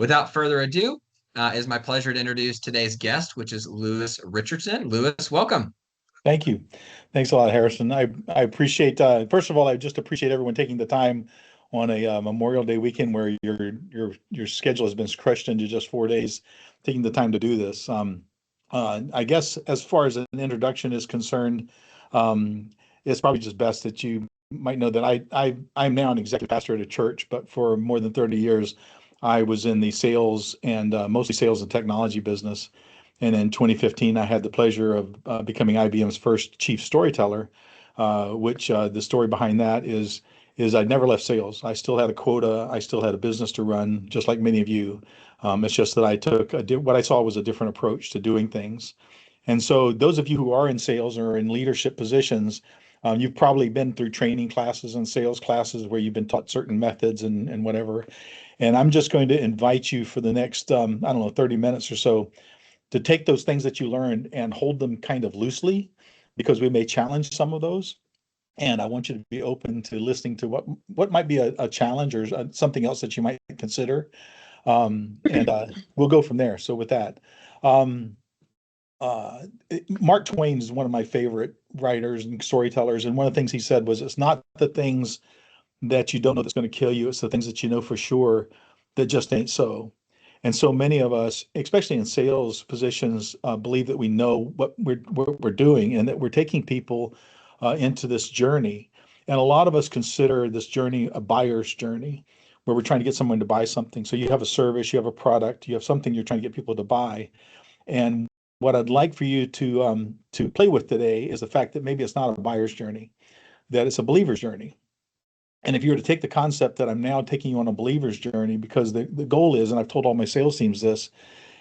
Without further ado, it is my pleasure to introduce today's guest, which is Louis Richardson. Louis, welcome. Thank you. Thanks a lot, Harrison. I appreciate, first of all, I just appreciate everyone taking the time on a Memorial Day weekend where your schedule has been crushed into just 4 days, taking the time to do this. I guess as far as an introduction is concerned, um, it's probably just best that you might know that I'm now an executive pastor at a church, but for more than 30 years, I was in the sales and mostly sales and technology business. And in 2015, I had the pleasure of becoming IBM's first chief storyteller, which the story behind that is I never left sales. I still had a quota. I still had a business to run, just like many of you. It's just that I took what I saw was a different approach to doing things. And so those of you who are in sales or in leadership positions, you've probably been through training classes and sales classes where you've been taught certain methods and whatever. And I'm just going to invite you for the next, I don't know, 30 minutes or so to take those things that you learned and hold them kind of loosely because we may challenge some of those. And I want you to be open to listening to what might be a challenge or something else that you might consider. And we'll go from there. So with that, um, Mark Twain is one of my favorite writers and storytellers. And one of the things he said was, it's not the things that you don't know that's going to kill you. It's the things that you know for sure that just ain't so. And so many of us, especially in sales positions, believe that we know what we're doing and that we're taking people into this journey. And a lot of us consider this journey a buyer's journey, where we're trying to get someone to buy something. So you have a service, you have a product, you have something you're trying to get people to buy. And what I'd like for you to play with today is the fact that maybe it's not a buyer's journey, that it's a believer's journey. And if you were to take the concept that I'm now taking you on a believer's journey, because the goal is, and I've told all my sales teams this,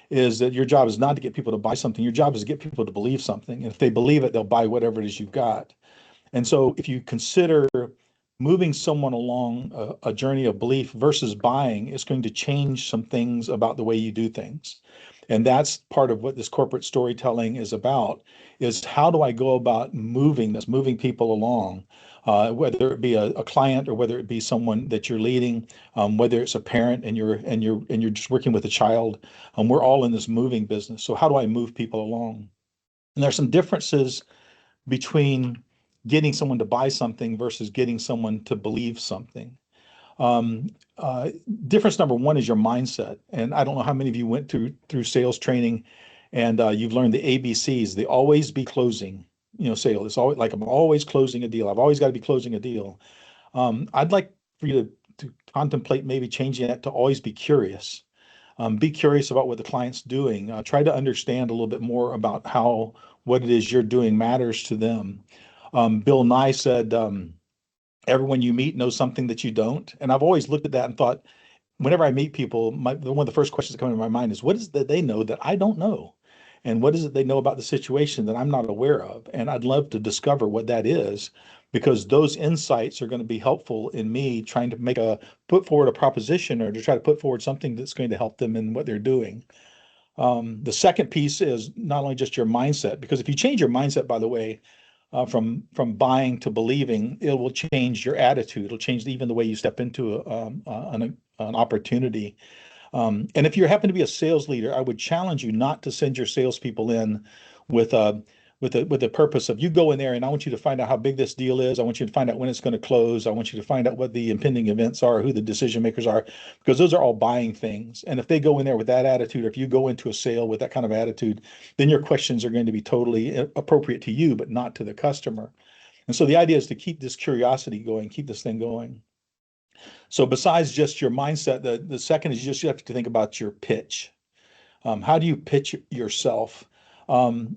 is that your job is not to get people to buy something. Your job is to get people to believe something. And if they believe it, they'll buy whatever it is you've got. And so if you consider moving someone along a journey of belief versus buying, it's going to change some things about the way you do things. And that's part of what this corporate storytelling is about, is how do I go about moving people along, whether it be a client or whether it be someone that you're leading, whether it's a parent and you're just working with a child. We're all in this moving business. So how do I move people along? And there's some differences between getting someone to buy something versus getting someone to believe something. Um, uh, Difference number one is your mindset. And I don't know how many of you went through sales training and you've learned the ABCs, the always be closing, sale. It's always like I'm always closing a deal. I've always got to be closing a deal. I'd like for you to contemplate maybe changing that to always be curious. Be curious about what the client's doing. Try to understand a little bit more about how what it is you're doing matters to them. Bill Nye said, everyone you meet knows something that you don't. And I've always looked at that and thought, whenever I meet people, one of the first questions that come into my mind is, what is it that they know that I don't know? And what is it they know about the situation that I'm not aware of? And I'd love to discover what that is, because those insights are going to be helpful in me trying to put forward a proposition or to try to put forward something that's going to help them in what they're doing. The second piece is not only just your mindset, because if you change your mindset, by the way, from buying to believing, it will change your attitude. It'll change even the way you step into an opportunity. And if you happen to be a sales leader, I would challenge you not to send your salespeople in with a with the purpose of, you go in there and I want you to find out how big this deal is. I want you to find out when it's going to close. I want you to find out what the impending events are, who the decision makers are, because those are all buying things. And if they go in there with that attitude, or if you go into a sale with that kind of attitude, then your questions are going to be totally appropriate to you, but not to the customer. And so the idea is to keep this curiosity going, keep this thing going. So besides just your mindset, the second is you have to think about your pitch. How do you pitch yourself? Um,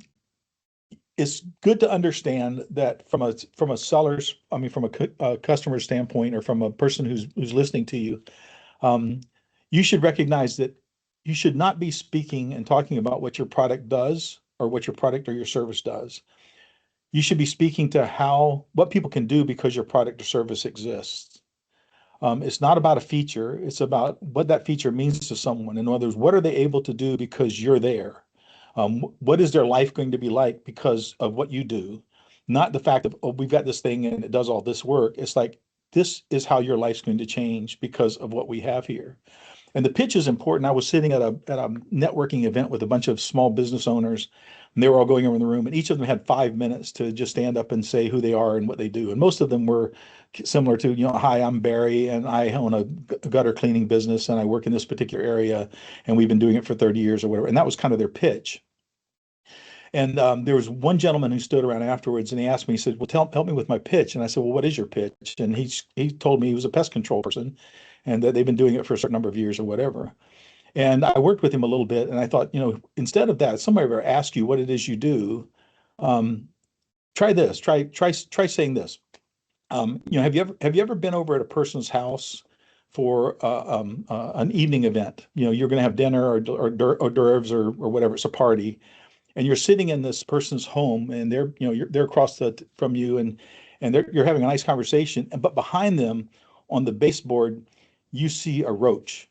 it's good to understand that from a seller's, I mean, from a customer standpoint, or from a person who's listening to you, um, you should recognize that you should not be speaking and talking about what your product does or what your product or your service does. You should be speaking to what people can do because your product or service exists. It's not about a feature. It's about what that feature means to someone. In other words, what are they able to do because you're there? What is their life going to be like because of what you do? Not the fact of, oh, we've got this thing and it does all this work. It's like, this is how your life's going to change because of what we have here. And the pitch is important. I was sitting at a networking event with a bunch of small business owners, and they were all going around the room, and each of them had 5 minutes to just stand up and say who they are and what they do. And most of them were similar to, hi, I'm Barry, and I own a gutter cleaning business, and I work in this particular area, and we've been doing it for 30 years or whatever. And that was kind of their pitch. And there was one gentleman who stood around afterwards, and he asked me, he said, well, help me with my pitch. And I said, well, what is your pitch? And he told me he was a pest control person and that they've been doing it for a certain number of years or whatever. And I worked with him a little bit, and I thought, instead of that, if somebody ever asks you what it is you do, try this. Try saying this. Have you ever been over at a person's house for an evening event? You're going to have dinner or hors d'oeuvres or whatever. It's a party, and you're sitting in this person's home, and they're across from you, and you're having a nice conversation, but behind them on the baseboard, you see a roach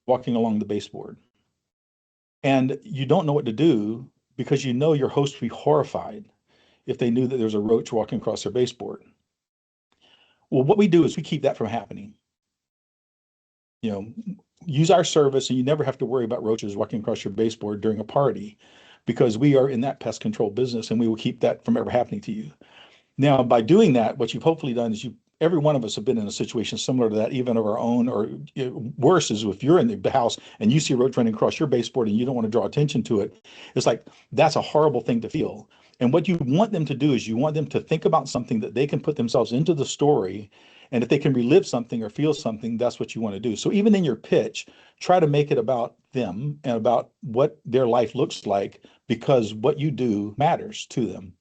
walking along the baseboard, and you don't know what to do because your host would be horrified if they knew that there's a roach walking across their baseboard. Well, what we do is we keep that from happening. Use our service, and you never have to worry about roaches walking across your baseboard during a party, because we are in that pest control business, and we will keep that from ever happening to you. Now, by doing that, what you've hopefully done is every one of us have been in a situation similar to that, even of our own, or worse is if you're in the house and you see a roach running across your baseboard and you don't want to draw attention to it. It's like, that's a horrible thing to feel. And what you want them to do is you want them to think about something that they can put themselves into the story. And if they can relive something or feel something, that's what you want to do. So even in your pitch, try to make it about them and about what their life looks like, because what you do matters to them.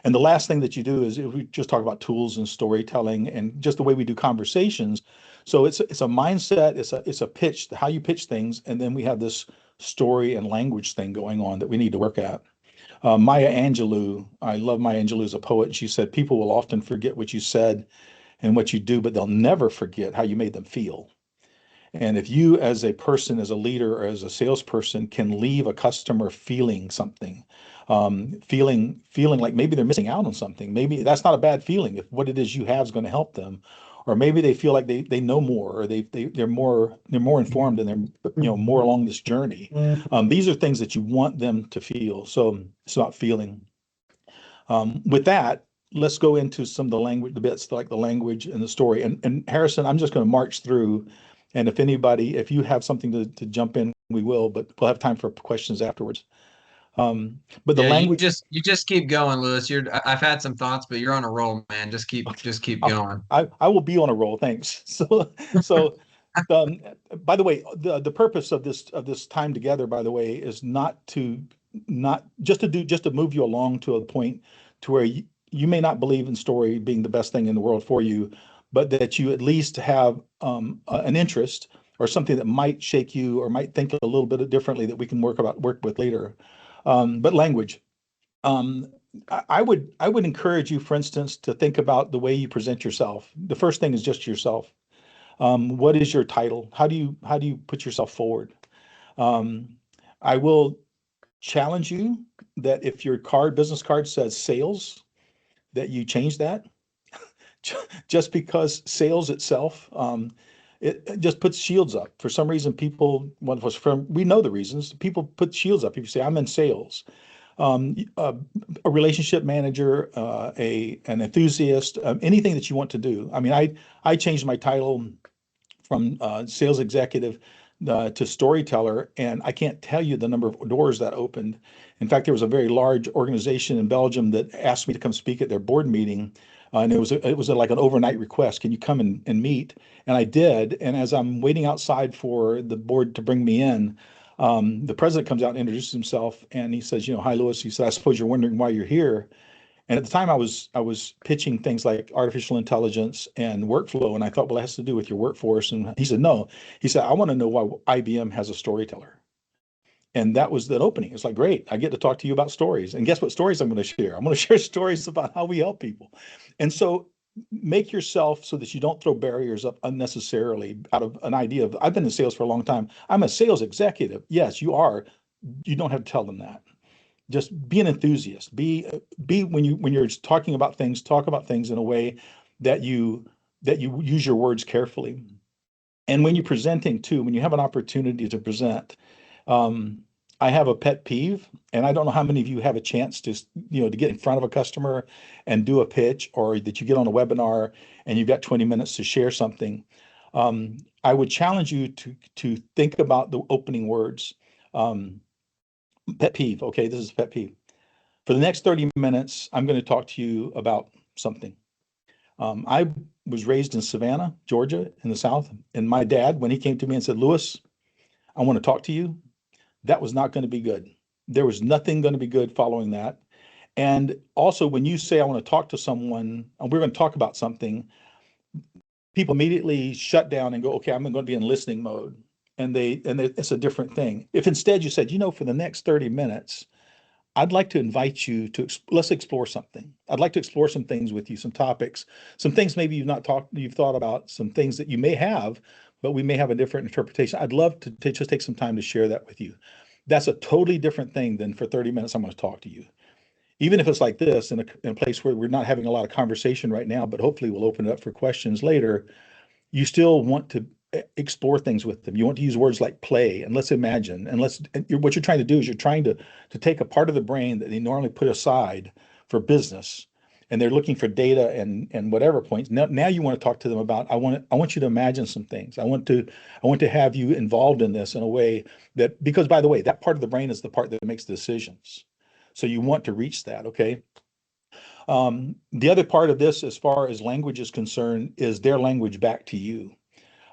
And the last thing that you do is, we just talk about tools and storytelling and just the way we do conversations. So it's a mindset, it's a pitch, how you pitch things, and then we have this story and language thing going on that we need to work at. Maya Angelou, I love Maya Angelou as a poet. She said, people will often forget what you said and what you do, but they'll never forget how you made them feel. And if you, as a person, as a leader, or as a salesperson, can leave a customer feeling something, feeling like maybe they're missing out on something, maybe that's not a bad feeling if what it is you have is going to help them, or maybe they feel like they know more, or they're more informed, and they're more along this journey. These are things that you want them to feel. So it's not feeling. With that, let's go into some of the bits like the language and the story. And Harrison, I'm just going to march through. And if you have something to jump in, we will, but we'll have time for questions afterwards. But the Yeah, language, you just keep going, Louis. I've had some thoughts, but you're on a roll, man. Just keep going. I will be on a roll. Thanks. So um, by the way, the purpose of this time together, by the way, is not just to move you along to a point to where you may not believe in story being the best thing in the world for you, but that you at least have an interest or something that might shake you or might think a little bit differently that we can work with later. But language. Um, I would encourage you, for instance, to think about the way you present yourself. The first thing is just yourself. What is your title? How do you put yourself forward? Um, I will challenge you that if your business card says sales, that you change that. Just because sales itself, it just puts shields up. For some reason, we know the reasons. People put shields up. If you say, I'm in sales, a relationship manager, an enthusiast, anything that you want to do. I mean, I changed my title from sales executive to storyteller, and I can't tell you the number of doors that opened. In fact, there was a very large organization in Belgium that asked me to come speak at their board meeting, and it was like an overnight request. Can you come and meet? And I did. And as I'm waiting outside for the board to bring me in, the president comes out and introduces himself, and he says, hi, Louis. He said, I suppose you're wondering why you're here. And at the time, I was pitching things like artificial intelligence and workflow, and I thought, well, it has to do with your workforce. And he said, no. He said, I want to know why IBM has a storyteller. And that was the opening. It's like, great, I get to talk to you about stories. And guess what stories I'm going to share? I'm going to share stories about how we help people. And so make yourself so that you don't throw barriers up unnecessarily out of an idea of, I've been in sales for a long time. I'm a sales executive. Yes, you are. You don't have to tell them that. Just be an enthusiast. Be when you're talking about things, talk about things in a way that you use your words carefully. And when you're presenting too, when you have an opportunity to present, um, I have a pet peeve, and I don't know how many of you have a chance to, to get in front of a customer and do a pitch, or that you get on a webinar and you've got 20 minutes to share something. I would challenge you to think about the opening words. Um, Pet peeve. Okay, this is a pet peeve. For the next 30 minutes, I'm going to talk to you about something. I was raised in Savannah, Georgia, in the South, and my dad, when he came to me and said, "Louis, I want to talk to you," that was not going to be good. There was nothing going to be good following that. And also, when you say, "I want to talk to someone," and we're going to talk about something, people immediately shut down and go, "Okay, I'm going to be in listening mode." It's a different thing. If instead you said, "For the next 30 minutes, I'd like to invite you to let's explore something. I'd like to explore some things with you, some topics, some things maybe you've thought about, some things that you may have, but we may have a different interpretation. I'd love to just take some time to share that with you." That's a totally different thing than, "For 30 minutes, I'm going to talk to you." Even if it's like this, in a place where we're not having a lot of conversation right now, but hopefully we'll open it up for questions later, you still want to explore things with them. You want to use words like play and let's imagine, and what you're trying to do is you're trying to take a part of the brain that they normally put aside for business, and they're looking for data and whatever points. Now you want to talk to them about, I want you to imagine some things. I want to have you involved in this in a way that, because by the way, that part of the brain is the part that makes the decisions. So you want to reach that, okay? The other part of this, as far as language is concerned, is their language back to you.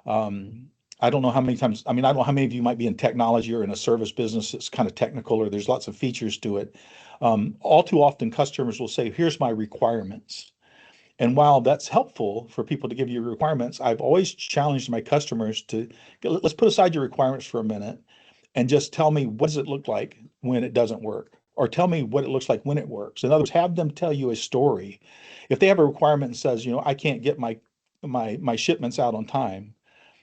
Um, I don't know how many times, I don't know how many of you might be in technology or in a service business that's kind of technical, or there's lots of features to it. All too often, customers will say, "Here's my requirements." And while that's helpful for people to give you requirements, I've always challenged my customers to, let's put aside your requirements for a minute and just tell me, what does it look like when it doesn't work? Or tell me what it looks like when it works. In other words, have them tell you a story. If they have a requirement that says, "I can't get my shipments out on time,"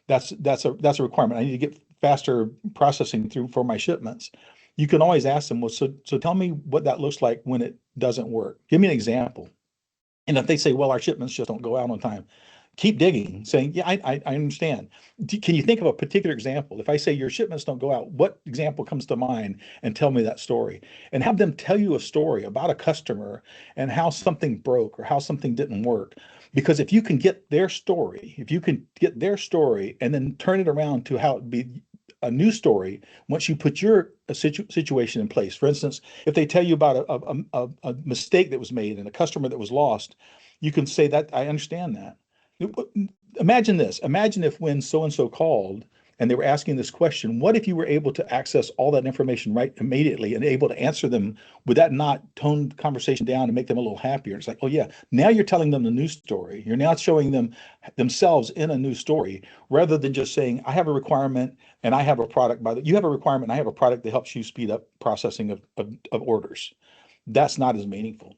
that's a requirement. I need to get faster processing through for my shipments. You can always ask them, "Well, so tell me what that looks like when it doesn't work. Give me an example." And if they say, "Well, our shipments just don't go out on time," keep digging, saying, "Yeah, I understand. Can you think of a particular example? If I say your shipments don't go out, what example comes to mind? And tell me that story." And have them tell you a story about a customer and how something broke or how something didn't work. Because if you can get their story, and then turn it around to how it'd be a new story once you put your situation in place. For instance, if they tell you about a mistake that was made and a customer that was lost, you can say, "That I understand that." Imagine this. Imagine if, when so and so called and they were asking this question, what if you were able to access all that information right immediately and able to answer them? Would that not tone the conversation down and make them a little happier? It's like, "Oh yeah, now you're telling them the new story. You're now showing them themselves in a new story, rather than just saying, I have a requirement and I have a product. You have a requirement and I have a product that helps you speed up processing of orders." That's not as meaningful.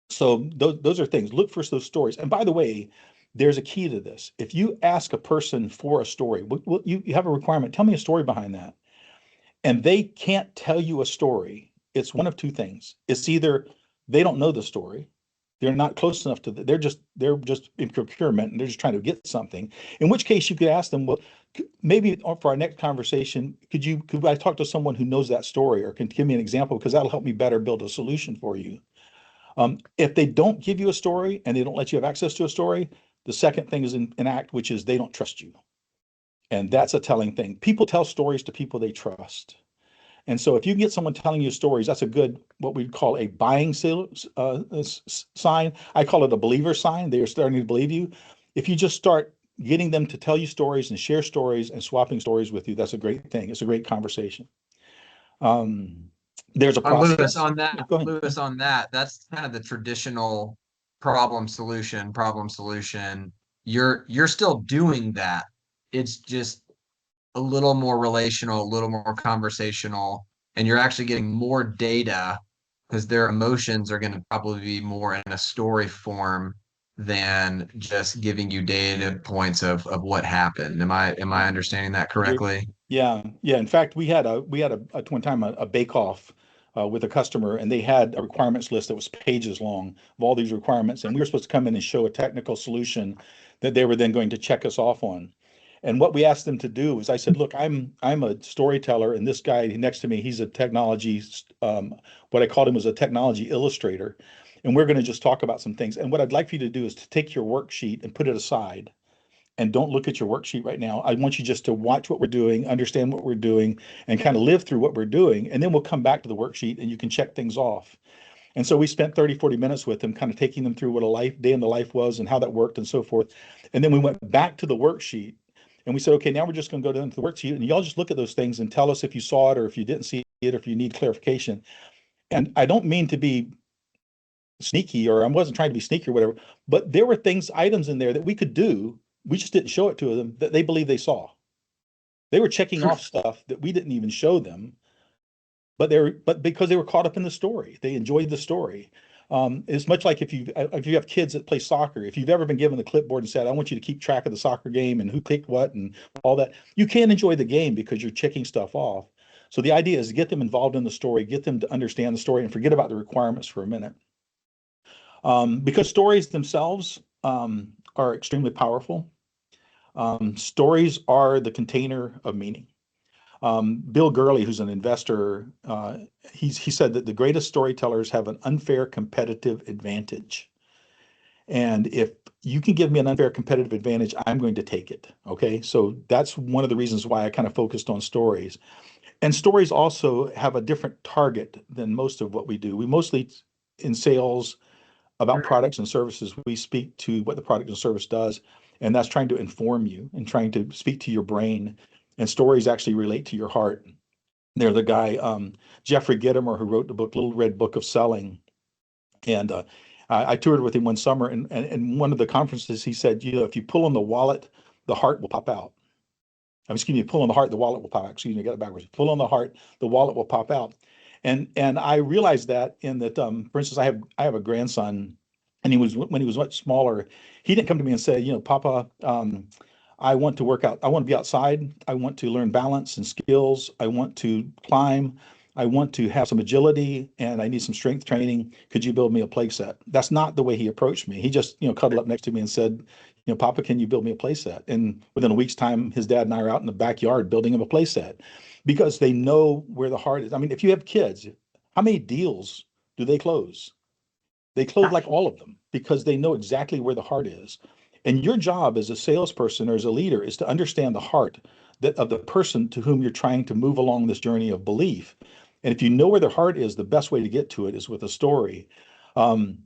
So those are things. Look for those stories. And by the way, there's a key to this. If you ask a person for a story, you have a requirement, tell me a story behind that, and they can't tell you a story, it's one of two things. It's either they don't know the story, they're not close enough to they're just in procurement and they're just trying to get something. In which case you could ask them, "Well, maybe for our next conversation, could I talk to someone who knows that story, or can give me an example, because that'll help me better build a solution for you." If they don't give you a story and they don't let you have access to a story, the second thing is an act, which is they don't trust you. And that's a telling thing. People tell stories to people they trust. And so if you can get someone telling you stories, that's a good, what we call a buying sign. I call it a believer sign. They are starting to believe you. If you just start getting them to tell you stories and share stories and swapping stories with you, that's a great thing. It's a great conversation. Um, there's a Lewis, process. on that, Go ahead. Lewis, on that, that's kind of the traditional problem solution. You're still doing that. It's just a little more relational, a little more conversational, and you're actually getting more data because their emotions are going to probably be more in a story form than just giving you data points of what happened. Am I understanding that You're, correctly? yeah, yeah. In fact, at one time a bake off with a customer, and they had a requirements list that was pages long of all these requirements, and we were supposed to come in and show a technical solution that they were then going to check us off on. And what we asked them to do is I said, look, I'm a storyteller, and this guy next to me, he's a technology, what I called him was a technology illustrator. And we're going to just talk about some things. And what I'd like for you to do is to take your worksheet and put it aside and don't look at your worksheet right now. I want you just to watch what we're doing, understand what we're doing, and kind of live through what we're doing. And then we'll come back to the worksheet and you can check things off. And so we spent 30, 40 minutes with them, kind of taking them through what a day in the life was and how that worked and so forth. And then we went back to the worksheet and we said, okay, now we're just going to go down to the worksheet and y'all just look at those things and tell us if you saw it or if you didn't see it, or if you need clarification. And I don't mean to be sneaky, or I wasn't trying to be sneaky or whatever, but there were items in there that we could do. We just didn't show it to them that they believe they saw. They were checking off stuff that we didn't even show them, but because they were caught up in the story, they enjoyed the story. It's much like if you have kids that play soccer, if you've ever been given the clipboard and said, I want you to keep track of the soccer game and who kicked what and all that, you can't enjoy the game because you're checking stuff off. So the idea is to get them involved in the story, get them to understand the story, and forget about the requirements for a minute. Because stories themselves are extremely powerful. Stories are the container of meaning. Bill Gurley, who's an investor, he said that the greatest storytellers have an unfair competitive advantage. And if you can give me an unfair competitive advantage, I'm going to take it. Okay. So that's one of the reasons why I kind of focused on stories. And stories also have a different target than most of what we do. We mostly, in sales, about products and services, we speak to what the product and service does, and that's trying to inform you and trying to speak to your brain. And stories actually relate to your heart. They're the guy, Jeffrey Gitomer, who wrote the book, Little Red Book of Selling. And I toured with him one summer, and one of the conferences, he said, if you pull on the wallet, the heart will pop out. Excuse me, pull on the heart, the wallet will pop out. Excuse me, I got it backwards. Pull on the heart, the wallet will pop out. And I realized that in that, for instance, I have a grandson, and when he was much smaller, he didn't come to me and say, Papa, I want to work out. I want to be outside. I want to learn balance and skills. I want to climb. I want to have some agility, and I need some strength training. Could you build me a play set? That's not the way he approached me. He just, cuddled up next to me and said, Papa, can you build me a play set? And within a week's time, his dad and I are out in the backyard building him a play set, because they know where the heart is. I mean, if you have kids, how many deals do they close? They close like all of them because they know exactly where the heart is. And your job as a salesperson or as a leader is to understand the heart of the person to whom you're trying to move along this journey of belief. And if you know where their heart is, the best way to get to it is with a story. You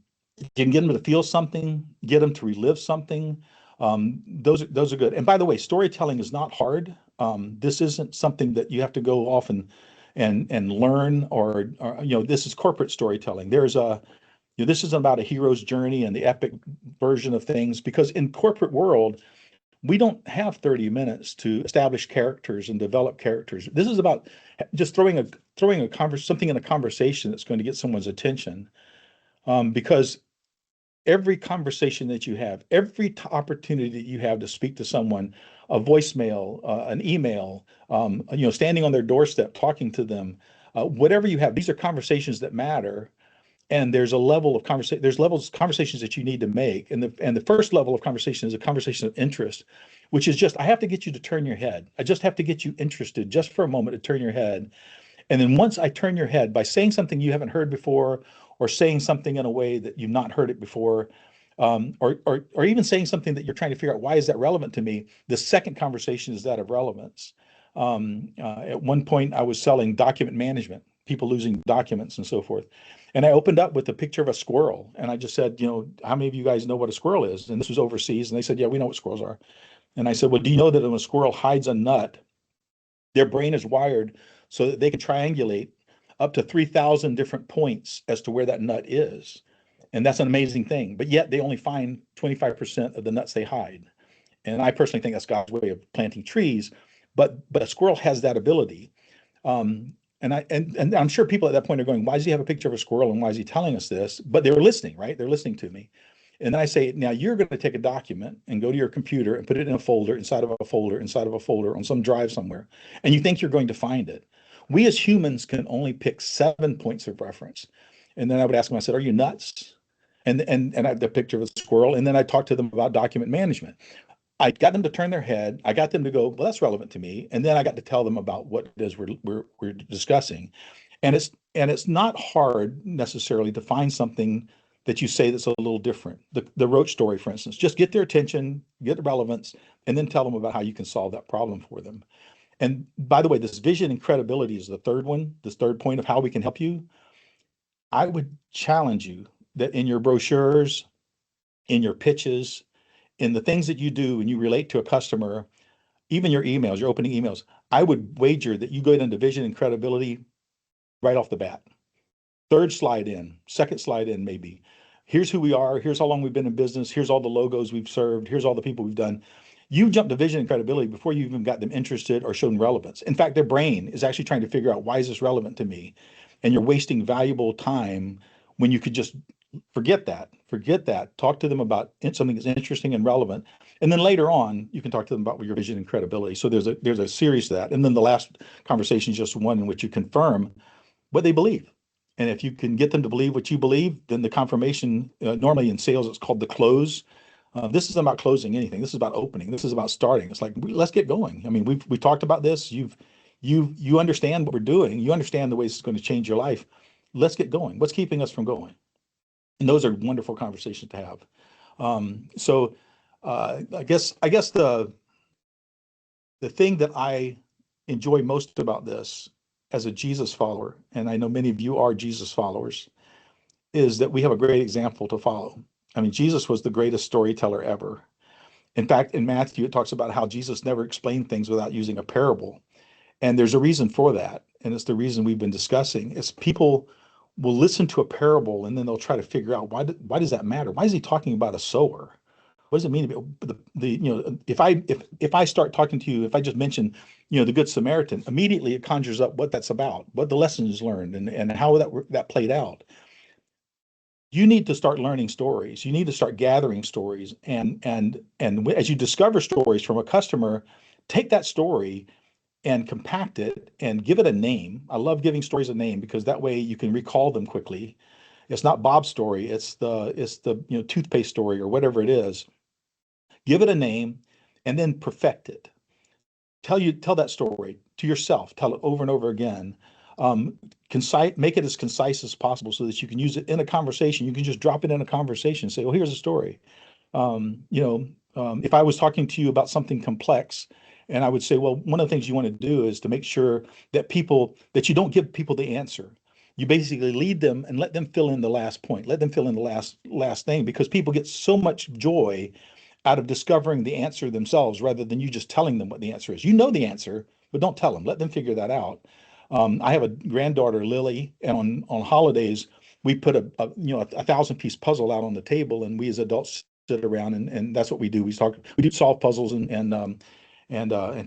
can get them to feel something, get them to relive something. Those are good. And by the way, storytelling is not hard. This isn't something that you have to go off and learn, or this is corporate storytelling. This isn't about a hero's journey and the epic version of things, because in corporate world, we don't have 30 minutes to establish characters and develop characters. This is about just throwing something in a conversation that's going to get someone's attention. Because every conversation that you have, every opportunity that you have to speak to someone, a voicemail, an email, standing on their doorstep, talking to them, whatever you have, these are conversations that matter. And there's a level of conversation, there's levels of conversations that you need to make. And the first level of conversation is a conversation of interest, which is just, I have to get you to turn your head. I just have to get you interested just for a moment to turn your head. And then once I turn your head by saying something you haven't heard before, or saying something in a way that you've not heard it before, or even saying something that you're trying to figure out, why is that relevant to me? The second conversation is that of relevance. At one point, I was selling document management, people losing documents and so forth. And I opened up with a picture of a squirrel. And I just said, how many of you guys know what a squirrel is? And this was overseas. And they said, yeah, we know what squirrels are. And I said, well, do you know that when a squirrel hides a nut, their brain is wired so that they can triangulate up to 3,000 different points as to where that nut is. And that's an amazing thing. But yet they only find 25% of the nuts they hide. And I personally think that's God's way of planting trees. But a squirrel has that ability. And I'm sure people at that point are going, why does he have a picture of a squirrel and why is he telling us this? But they're listening, right? They're listening to me. And then I say, now you're going to take a document and go to your computer and put it in a folder, inside of a folder, inside of a folder, on some drive somewhere. And you think you're going to find it. We as humans can only pick 7 points of reference. And then I would ask them, I said, are you nuts? And I had the picture of a squirrel. And then I talked to them about document management. I got them to turn their head. I got them to go, well, that's relevant to me. And then I got to tell them about what it is we're discussing. And it's not hard necessarily to find something that you say that's a little different. The roach story, for instance, just get their attention, get the relevance, and then tell them about how you can solve that problem for them. And by the way, this vision and credibility is the third one, this third point of how we can help you. I would challenge you that in your brochures, in your pitches, in the things that you do when you relate to a customer, even your emails, your opening emails, I would wager that you go into vision and credibility right off the bat. Third slide in, second slide in, maybe. Here's who we are. Here's how long we've been in business. Here's all the logos we've served. Here's all the people we've done. You jump to vision and credibility before you even got them interested or shown relevance. In fact, their brain is actually trying to figure out, why is this relevant to me? And you're wasting valuable time when you could just forget that. Forget that. Talk to them about something that's interesting and relevant. And then later on, you can talk to them about your vision and credibility. So there's a series to that. And then the last conversation is just one in which you confirm what they believe. And if you can get them to believe what you believe, then the confirmation, normally in sales, it's called the close. This isn't about closing anything. This is about opening. This is about starting. It's like, let's get going. I mean, we talked about this. You understand what we're doing. You understand the ways it's going to change your life. Let's get going. What's keeping us from going? And those are wonderful conversations to have. So I guess the thing that I enjoy most about this as a Jesus follower, and I know many of you are Jesus followers, is that we have a great example to follow. I mean, Jesus was the greatest storyteller ever. In fact, in Matthew, it talks about how Jesus never explained things without using a parable. And there's a reason for that. And it's the reason we've been discussing is people will listen to a parable and then they'll try to figure out why does that matter? Why is he talking about a sower? What does it mean to be if I start talking to you, if I just mention, the Good Samaritan, immediately it conjures up what that's about, what the lessons learned and how that played out. You need to start learning stories. You need to start gathering stories. And as you discover stories from a customer, take that story and compact it and give it a name. I love giving stories a name because that way you can recall them quickly. It's not Bob's story. It's the toothpaste story or whatever it is. Give it a name and then perfect it. Tell that story to yourself. Tell it over and over again. Make it as concise as possible so that you can use it in a conversation. You can just drop it in a conversation and say, "Well, here's a story." If I was talking to you about something complex, and I would say, "Well, one of the things you want to do is to make sure that you don't give people the answer. You basically lead them and let them fill in the last point. Let them fill in the last thing because people get so much joy out of discovering the answer themselves rather than you just telling them what the answer is. You know the answer, but don't tell them. Let them figure that out. I have a granddaughter, Lily, and on holidays we put a 1,000-piece puzzle out on the table, and we as adults sit around and that's what we do. We do solve puzzles and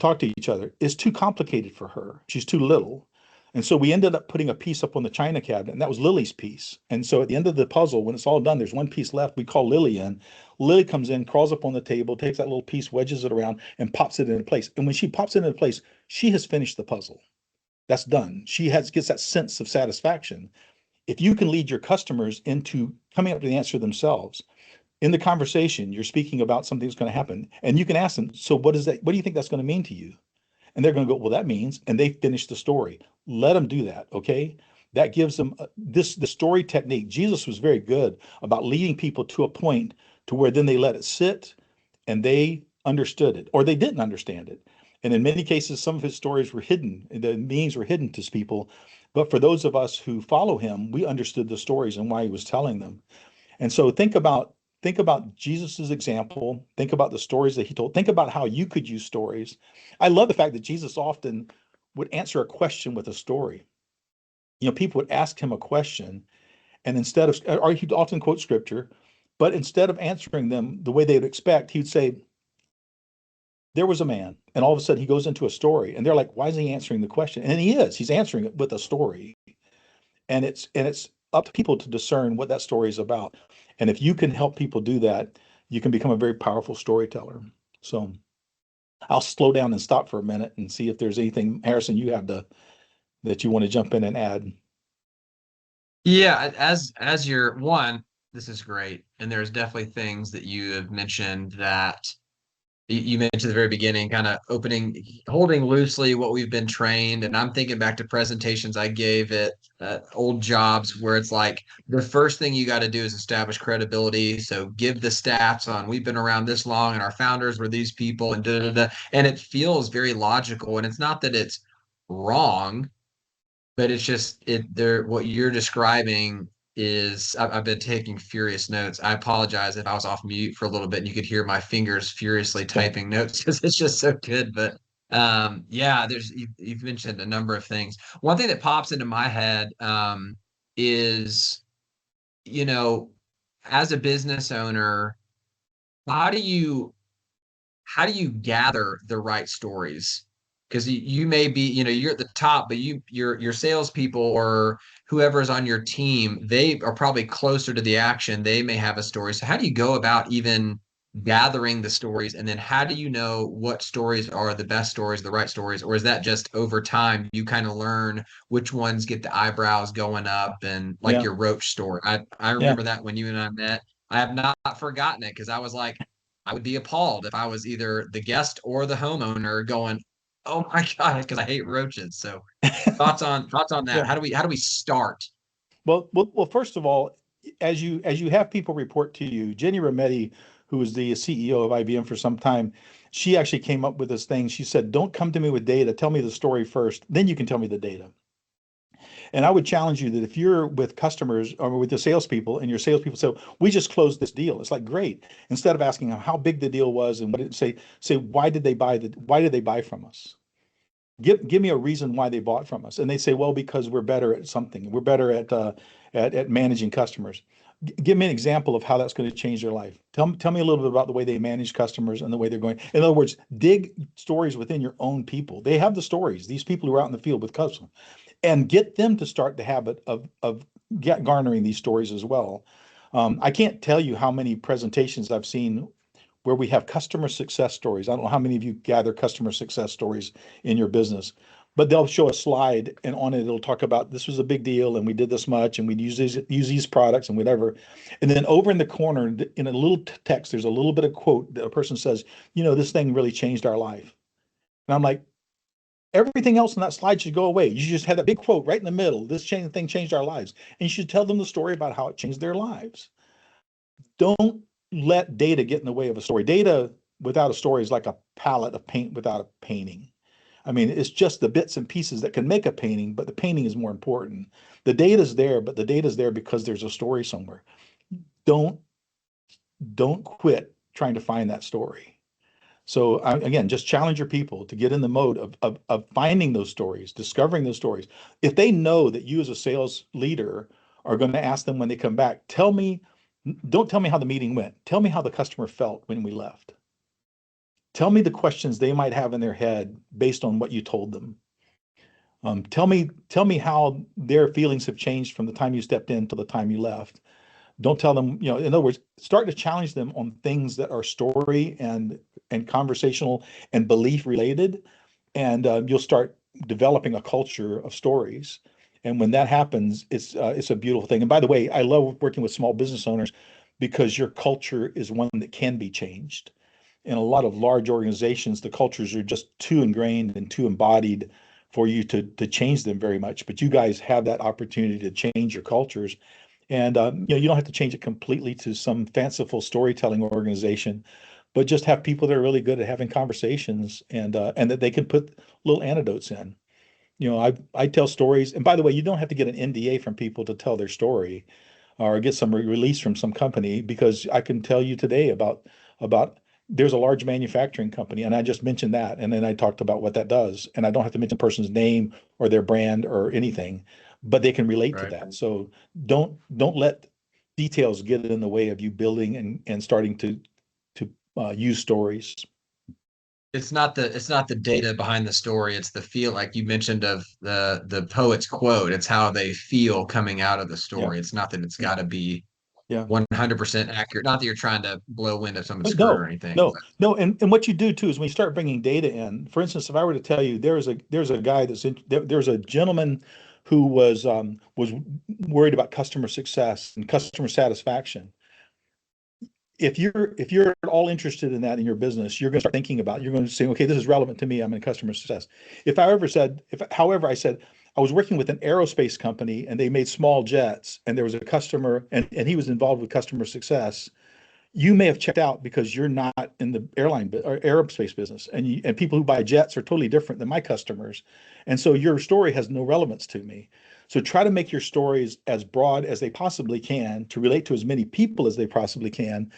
talk to each other. It's too complicated for her. She's too little. And so we ended up putting a piece up on the china cabinet, and that was Lily's piece. And so at the end of the puzzle, when it's all done, there's one piece left. We call Lily in. Lily comes in, crawls up on the table, takes that little piece, wedges it around, and pops it into place. And when she pops it into place, she has finished the puzzle. That's done. Gets that sense of satisfaction. If you can lead your customers into coming up with the answer themselves, in the conversation, you're speaking about something that's going to happen, and you can ask them, "So what is that? What do you think that's going to mean to you?" And they're going to go, "Well, that means," and they finish the story. Let them do that, okay? That gives them the story technique. Jesus was very good about leading people to a point to where then they let it sit and they understood it, or they didn't understand it. And in many cases, some of his stories were hidden. The meanings were hidden to people. But for those of us who follow him, we understood the stories and why he was telling them. And so think about Jesus's example. Think about the stories that he told. Think about how you could use stories. I love the fact that Jesus often would answer a question with a story. People would ask him a question, and or he'd often quote scripture, but instead of answering them the way they would expect, he'd say, "There was a man," and all of a sudden he goes into a story, and they're like, "Why is he answering the question?" And he is. He's answering it with a story, and it's up to people to discern what that story is about. And if you can help people do that, you can become a very powerful storyteller. So I'll slow down and stop for a minute and see if there's anything, Harrison, that you want to jump in and add. Yeah, as your one, this is great. And there's definitely things that you have mentioned that you mentioned at the very beginning, kind of holding loosely what we've been trained. And I'm thinking back to presentations I gave at old jobs where it's like the first thing you got to do is establish credibility. So give the stats on we've been around this long and our founders were these people and da da da. And it feels very logical. And it's not that it's wrong, but it's just what you're describing is I've been taking furious notes. I apologize if I was off mute for a little bit and you could hear my fingers furiously Yeah. typing notes because it's just so good. But yeah, you've mentioned a number of things. One thing that pops into my head is, you know, as a business owner, how do you gather the right stories? Because you may be, you're at the top, but your salespeople or whoever's on your team, they are probably closer to the action. They may have a story. So how do you go about even gathering the stories? And then how do you know what stories are the best stories, the right stories? Or is that just over time you kind of learn which ones get the eyebrows going up and like Yeah. your Roach story? I Yeah. remember that when you and I met. I have not forgotten it because I was like, I would be appalled if I was either the guest or the homeowner going, "Oh my God," because I hate roaches. So thoughts on that. Yeah. How do we start? Well, first of all, as you have people report to you, Jenny Rometty, who was the CEO of IBM for some time, she actually came up with this thing. She said, "Don't come to me with data. Tell me the story first, then you can tell me the data." And I would challenge you that if you're with customers or with the salespeople, and your salespeople say, "We just closed this deal," it's like great. Instead of asking them how big the deal was and what did it say, why did they buy from us? Give me a reason why they bought from us. And they say, well, because we're better at something. We're better at managing customers. Give me an example of how that's going to change their life. Tell me a little bit about the way they manage customers and the way they're going. In other words, dig stories within your own people. They have the stories, these people who are out in the field with customers, and get them to start the habit of garnering these stories as well. I can't tell you how many presentations I've seen where we have customer success stories. I don't know how many of you gather customer success stories in your business, but they'll show a slide and on it it'll talk about this was a big deal and we did this much and we'd use these products and whatever. And then over in the corner in a little text, there's a little bit of quote that a person says, this thing really changed our life. And I'm like, everything else in that slide should go away. You just had that big quote right in the middle. This thing changed our lives. And you should tell them the story about how it changed their lives. Don't let data get in the way of a story. Data without a story is like a palette of paint without a painting. I mean, it's just the bits and pieces that can make a painting, but the painting is more important. The data's there, but the data's there because there's a story somewhere. Don't don't quit trying to find that story. So again, just challenge your people to get in the mode of finding those stories, discovering those stories. If they know that you as a sales leader are going to ask them when they come back, don't tell me how the meeting went. Tell me how the customer felt when we left. Tell me the questions they might have in their head based on what you told them. Tell me how their feelings have changed from the time you stepped in to the time you left. Don't tell them, in other words, start to challenge them on things that are story and conversational and belief related, and you'll start developing a culture of stories. And when that happens, it's a beautiful thing. And by the way, I love working with small business owners because your culture is one that can be changed. In a lot of large organizations, the cultures are just too ingrained and too embodied for you to change them very much. But you guys have that opportunity to change your cultures, and you don't have to change it completely to some fanciful storytelling organization, but just have people that are really good at having conversations and that they can put little anecdotes in. I tell stories, and by the way, you don't have to get an NDA from people to tell their story or get some release from some company, because I can tell you today about there's a large manufacturing company, and I just mentioned that, and then I talked about what that does, and I don't have to mention the person's name or their brand or anything, but they can relate to Right. that. So don't let details get in the way of you building and starting to use stories. It's not the data behind the story. It's the feel, like you mentioned, of the poet's quote. It's how they feel coming out of the Yeah, story. It's not that it's yeah, got to be yeah. 100% accurate. Not that you're trying to blow wind of someone's skirt or No, anything, no, but no. And what you do too is when you start bringing data in, for instance, if I were to tell you there's a guy there's a gentleman who was worried about customer success and customer satisfaction. if you're at all interested in that in your business, you're going to start thinking about, you're going to say, okay, this is relevant to me. I'm in customer success. However, I said, I was working with an aerospace company and they made small jets and there was a customer and he was involved with customer success. You may have checked out because you're not in the or aerospace business, and people who buy jets are totally different than my customers, and so your story has no relevance to me. So try to make your stories as broad as they possibly can to relate to as many people as they possibly can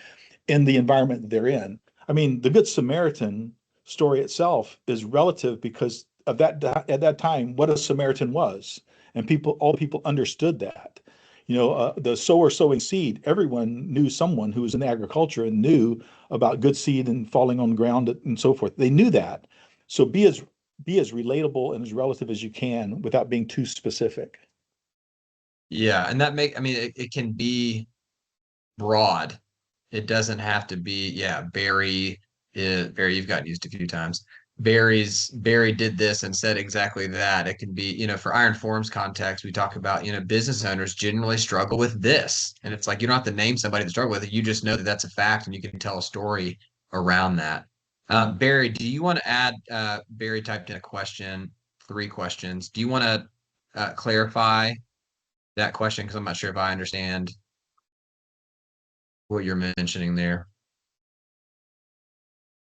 in the environment that they're in. I mean, the Good Samaritan story itself is relative because of that at that time what a Samaritan was, and all people understood that. The sower sowing seed. Everyone knew someone who was in agriculture and knew about good seed and falling on the ground and so forth. They knew that. So be as relatable and as relative as you can without being too specific. Yeah, and I mean, it can be broad. It doesn't have to be, yeah, Barry, you've gotten used a few times. Barry did this and said exactly that. It can be, for Iron Forms context, we talk about, business owners generally struggle with this. And it's like, you don't have to name somebody that struggle with it. You just know that that's a fact and you can tell a story around that. Barry, do you want to add, Barry typed in a question, 3 questions. Do you want to clarify that question? Because I'm not sure if I understand what you're mentioning there.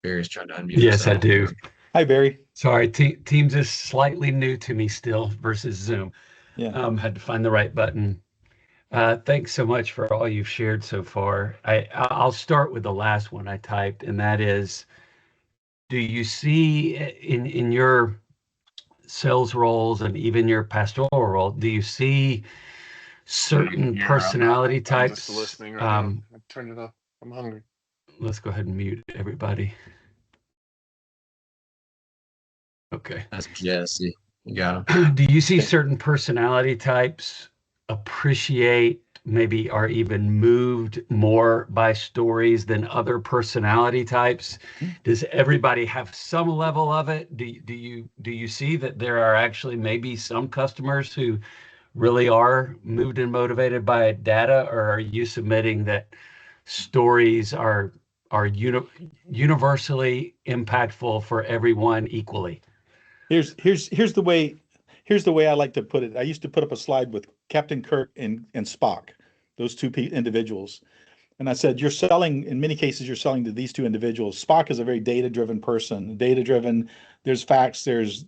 Barry's trying to unmute Yes, I himself. do. Hi, Barry. Sorry, Teams is slightly new to me still versus Zoom. Yeah. Had to find the right button. Thanks so much for all you've shared so far. I'll start with the last one I typed, and that is, do you see in your sales roles and even your pastoral role, do you see certain Yeah, personality I'm types? just listening right now. I turned it off. I'm hungry. Let's go ahead and mute everybody. Okay. That's Jesse. You got him. Do you see certain personality types appreciate, maybe are even moved more by stories than other personality types? Does everybody have some level of it? Do you see that there are actually maybe some customers who really are moved and motivated by data, or are you submitting that stories are universally impactful for everyone equally? Here's the way I like to put it. I used to put up a slide with Captain Kirk and Spock, those two individuals. And I said, in many cases, you're selling to these two individuals. Spock is a very data-driven person, data-driven. There's facts, there's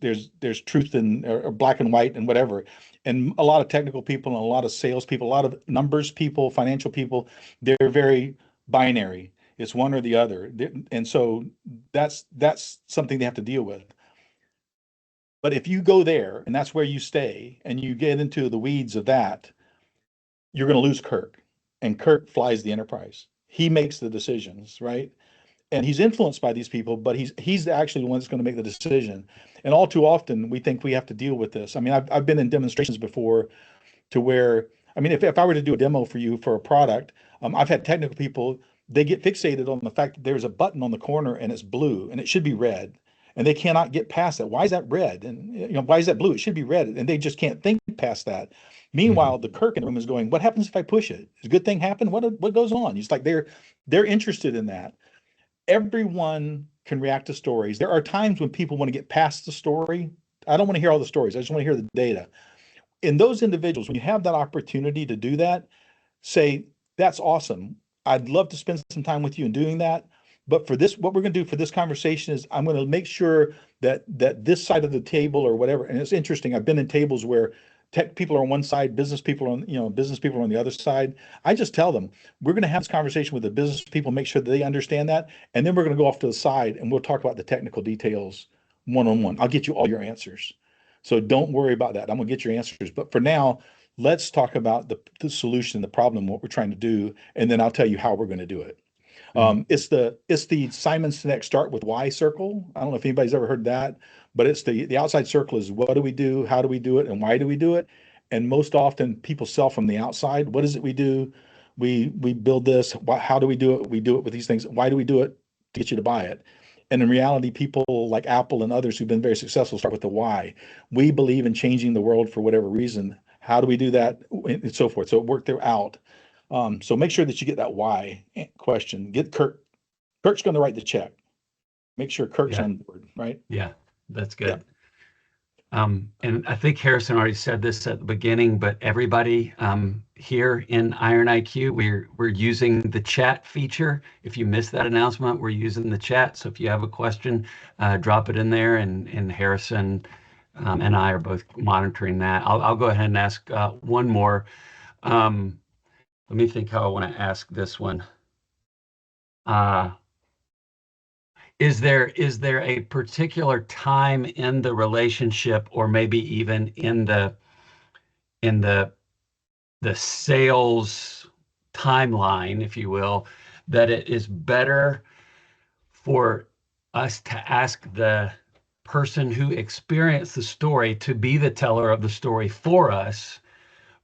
truth or black and white and whatever. And a lot of technical people and a lot of sales people, a lot of numbers people, financial people, they're very binary. It's one or the other. And so that's something they have to deal with. But if you go there and that's where you stay and you get into the weeds of that, you're going to lose Kirk. And Kirk flies the enterprise. He makes the decisions, right? And he's influenced by these people, but he's actually the one that's going to make the decision. And all too often, we think we have to deal with this. I mean, I've been in demonstrations before to where, I mean, if I were to do a demo for you for a product, I've had technical people, they get fixated on the fact that there's a button on the corner and it's blue and it should be red. And they cannot get past that. Why is that red? And why is that blue? It should be red. And they just can't think past that. Meanwhile, the Kirk in the room is going, what happens if I push it? Does a good thing happen? What goes on? It's like they're interested in that. Everyone can react to stories. There are times when people want to get past the story. I don't want to hear all the stories. I just want to hear the data. In those individuals, when you have that opportunity to do that, say, that's awesome. I'd love to spend some time with you in doing that. But for this, what we're going to do for this conversation is I'm going to make sure that this side of the table or whatever, and it's interesting. I've been in tables where tech people are on one side, business people are on the other side. I just tell them, we're going to have this conversation with the business people, make sure that they understand that. And then we're going to go off to the side and we'll talk about the technical details one-on-one. I'll get you all your answers. So don't worry about that. I'm going to get your answers. But for now, let's talk about the solution, the problem, what we're trying to do, and then I'll tell you how we're going to do it. It's the Simon Sinek start with why circle. I don't know if anybody's ever heard that, but it's the outside circle is what do we do, how do we do it, and why do we do it? And most often people sell from the outside. What is it we do? We build this. How do we do it? We do it with these things. Why do we do it? To get you to buy it. And in reality, people like Apple and others who've been very successful start with the why. We believe in changing the world for whatever reason. How do we do that? And so forth. So it worked out. So make sure that you get that why question. Get Kirk. Kirk's going to write the check. Make sure Kirk's Yeah. on board, right? Yeah, that's Yeah. good. And I think Harrison already said this at the beginning, but everybody here in Iron IQ, we're using the chat feature. If you missed that announcement, we're using the chat. So if you have a question, drop it in there, and Harrison and I are both monitoring that. I'll go ahead and ask one more. Let me think how I want to ask this one. Is there a particular time in the relationship, or maybe even in the sales timeline, if you will, that it is better for us to ask the person who experienced the story to be the teller of the story for us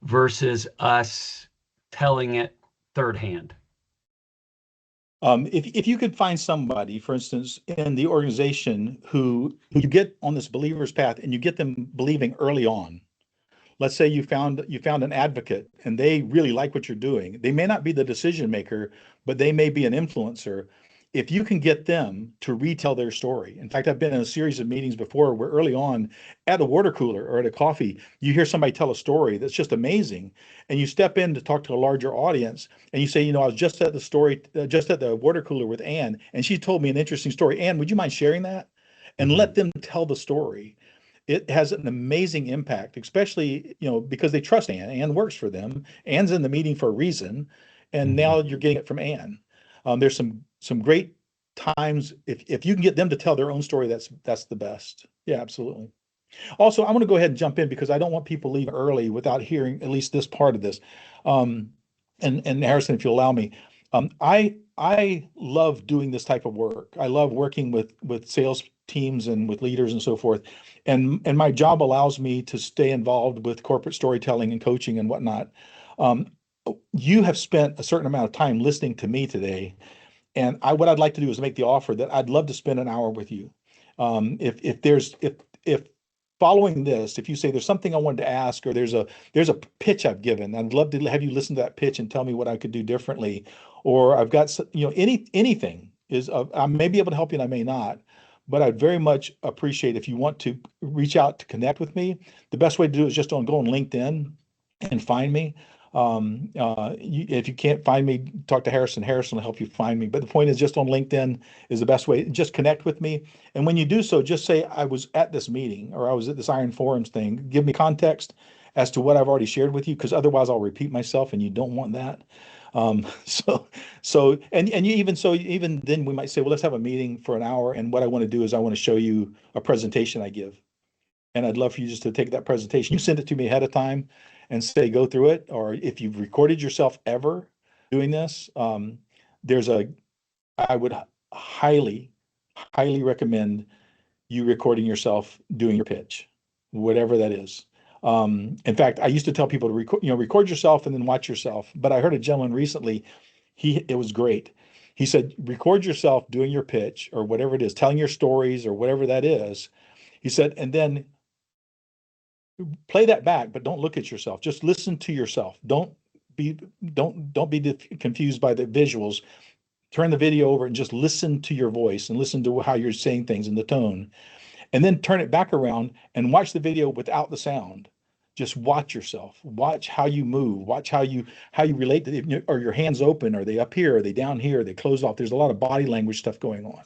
versus us telling it third hand? If you could find somebody, for instance, in the organization who you get on this believer's path and you get them believing early on. Let's say you found an advocate and they really like what you're doing. They may not be the decision maker, but they may be an influencer. If you can get them to retell their story. In fact, I've been in a series of meetings before where early on at a water cooler or at a coffee, you hear somebody tell a story that's just amazing. And you step in to talk to a larger audience and you say, you know, I was just at the water cooler with Ann, and she told me an interesting story. Ann, would you mind sharing that? And let them tell the story. It has an amazing impact, especially, you know, because they trust Ann. Ann works for them. Ann's in the meeting for a reason, and now you're getting it from Ann. There's some great times if you can get them to tell their own story, that's the best. Yeah, absolutely. Also, I'm going to go ahead and jump in because I don't want people leaving early without hearing at least this part of this. And Harrison, if you allow me, I love doing this type of work. I love working with sales teams and with leaders and so forth. And my job allows me to stay involved with corporate storytelling and coaching and whatnot. You have spent a certain amount of time listening to me today, and what I'd like to do is make the offer that I'd love to spend an hour with you. If following this, if you say there's something I wanted to ask, or there's a pitch I've given, I'd love to have you listen to that pitch and tell me what I could do differently. Or I've got, you know, anything is, I may be able to help you and I may not, but I'd very much appreciate if you want to reach out to connect with me. The best way to do it is just go on LinkedIn and find me. If you can't find me, talk to Harrison. Harrison will help you find me. But the point is, just on LinkedIn is the best way. Just connect with me. And when you do so, just say, I was at this meeting or I was at this Iron Forums thing. Give me context as to what I've already shared with you, because otherwise I'll repeat myself and you don't want that. Even then we might say, well, let's have a meeting for an hour. And what I want to do is I want to show you a presentation I give. And I'd love for you just to take that presentation. You send it to me ahead of time and say, go through it. Or if you've recorded yourself ever doing this, I would highly, highly recommend you recording yourself doing your pitch, whatever that is. In fact, I used to tell people to record yourself and then watch yourself. But I heard a gentleman recently, it was great. He said, record yourself doing your pitch or whatever it is, telling your stories or whatever that is. He said, and then play that back, but don't look at yourself. Just listen to yourself. Don't be confused by the visuals. Turn the video over and just listen to your voice and listen to how you're saying things and the tone. And then turn it back around and watch the video without the sound. Just watch yourself. Watch how you move. Watch how you relate to are your hands open? Are they up here? Are they down here? Are they closed off? There's a lot of body language stuff going on.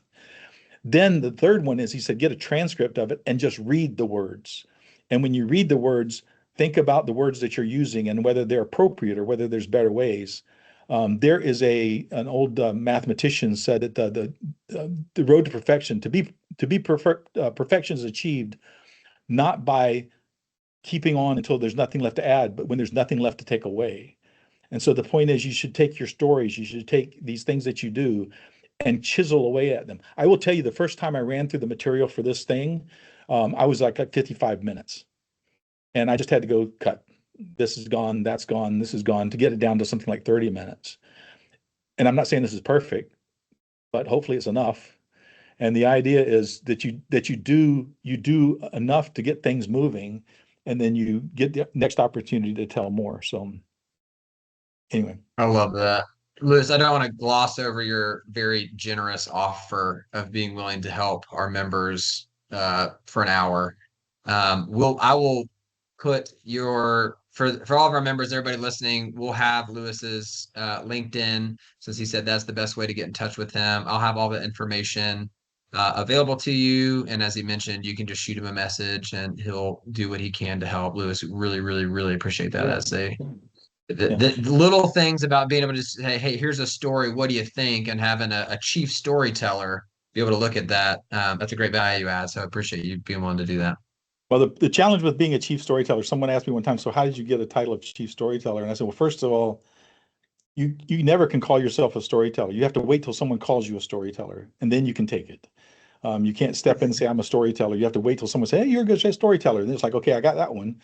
Then the third one is, he said, get a transcript of it and just read the words. And when you read the words, think about the words that you're using and whether they're appropriate or whether there's better ways. There is an old mathematician said that the road to perfection, perfection is achieved not by keeping on until there's nothing left to add, but when there's nothing left to take away. And so the point is, you should take your stories, you should take these things that you do and chisel away at them. I will tell you, the first time I ran through the material for this thing, I was like at 55 minutes. And I just had to go cut. This is gone, that's gone, this is gone, to get it down to something like 30 minutes. And I'm not saying this is perfect, but hopefully it's enough. And the idea is that you do enough to get things moving, and then you get the next opportunity to tell more. So Anyway, I love that. Louis, I don't want to gloss over your very generous offer of being willing to help our members for an hour. I will put your for all of our members, everybody listening, we'll have Louis's LinkedIn, since he said that's the best way to get in touch with him. I'll have all the information available to you, and as he mentioned, you can just shoot him a message, and he'll do what he can to help. Louis, really, really, really appreciate that. As the little things about being able to say, hey, here's a story, what do you think, and having a chief storyteller be able to look at that, that's a great value add. So I appreciate you being willing to do that. Well, the challenge with being a chief storyteller, someone asked me one time, so how did you get a title of chief storyteller? And I said, well, first of all, you never can call yourself a storyteller. You have to wait till someone calls you a storyteller, and then you can take it. You can't step in and say, I'm a storyteller. You have to wait till someone says, hey, you're a good storyteller. And it's like, okay, I got that one.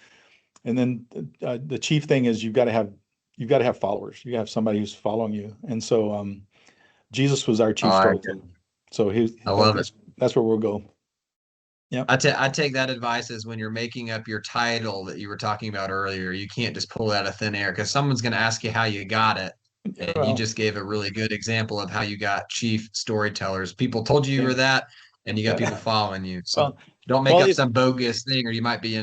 And then the chief thing is you've got to have followers. You have somebody who's following you. And so Jesus was our chief storyteller. So I love it. That's where we'll go. Yeah. I take that advice as when you're making up your title that you were talking about earlier, you can't just pull it out of thin air, because someone's going to ask you how you got it. And you just gave a really good example of how you got chief storytellers. People told you were that, and you got people following you. So don't make up some bogus thing, or you might be